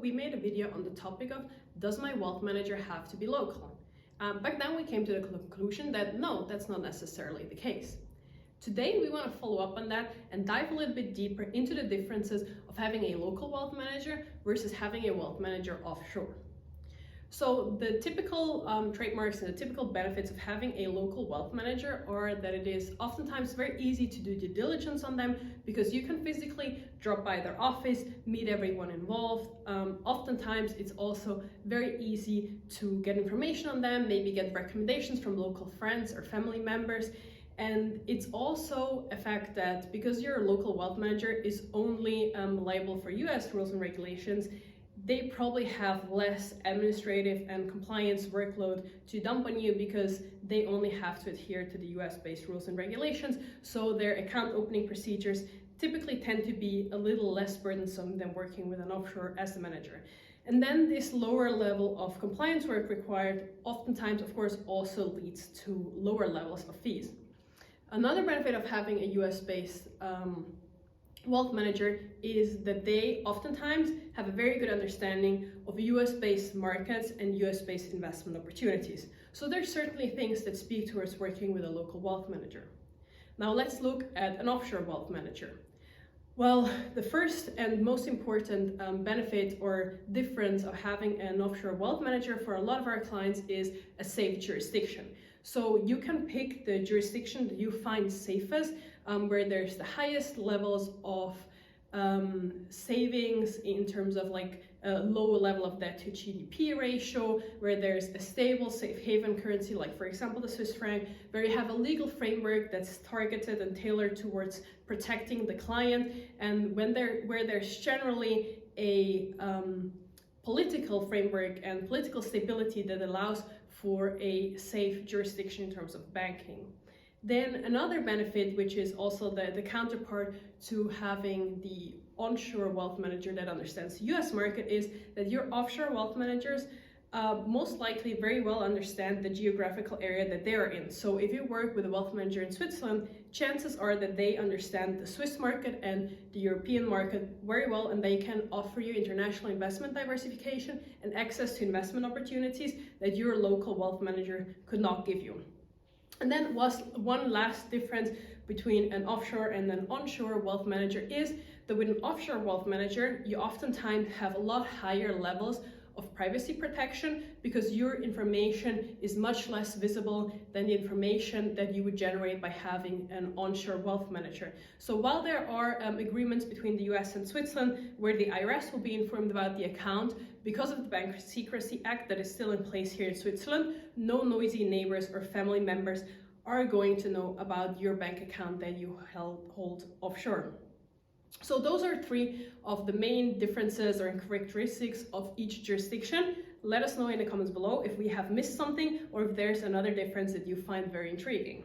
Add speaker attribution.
Speaker 1: we made a video on the topic of, does my wealth manager have to be local? Back then we came to the conclusion that no, that's not necessarily the case. Today we want to follow up on that and dive a little bit deeper into the differences of having a local wealth manager versus having a wealth manager offshore. So the typical trademarks and the typical benefits of having a local wealth manager are that it is oftentimes very easy to do due diligence on them because you can physically drop by their office, meet everyone involved. Oftentimes it's also very easy to get information on them, maybe get recommendations from local friends or family members. And it's also a fact that because your local wealth manager is only liable for US rules and regulations, they probably have less administrative and compliance workload to dump on you because they only have to adhere to the US-based rules and regulations. So their account opening procedures typically tend to be a little less burdensome than working with an offshore as a manager. And then this lower level of compliance work required oftentimes, of course, also leads to lower levels of fees. Another benefit of having a US-based wealth manager is that they oftentimes have a very good understanding of US-based markets and US-based investment opportunities. So there's certainly things that speak towards working with a local wealth manager. Now let's look at an offshore wealth manager. Well, the first and most important benefit or difference of having an offshore wealth manager for a lot of our clients is a safe jurisdiction. So you can pick the jurisdiction that you find safest, where there's the highest levels of savings in terms of like a low level of debt to GDP ratio, where there's a stable safe haven currency, like for example the Swiss franc, where you have a legal framework that's targeted and tailored towards protecting the client, and where there's generally a political framework and political stability that allows for a safe jurisdiction in terms of banking. Then another benefit, which is also the counterpart to having the onshore wealth manager that understands the US market, is that your offshore wealth managers most likely very well understand the geographical area that they are in. So if you work with a wealth manager in Switzerland, chances are that they understand the Swiss market and the European market very well, and they can offer you international investment diversification and access to investment opportunities that your local wealth manager could not give you. And then one last difference between an offshore and an onshore wealth manager is that with an offshore wealth manager, you oftentimes have a lot higher levels of privacy protection because your information is much less visible than the information that you would generate by having an onshore wealth manager. So while there are agreements between the US and Switzerland where the IRS will be informed about the account, because of the Bank Secrecy Act that is still in place here in Switzerland, no noisy neighbors or family members are going to know about your bank account that you hold offshore. So those are three of the main differences or characteristics of each jurisdiction. Let us know in the comments below if we have missed something or if there's another difference that you find very intriguing.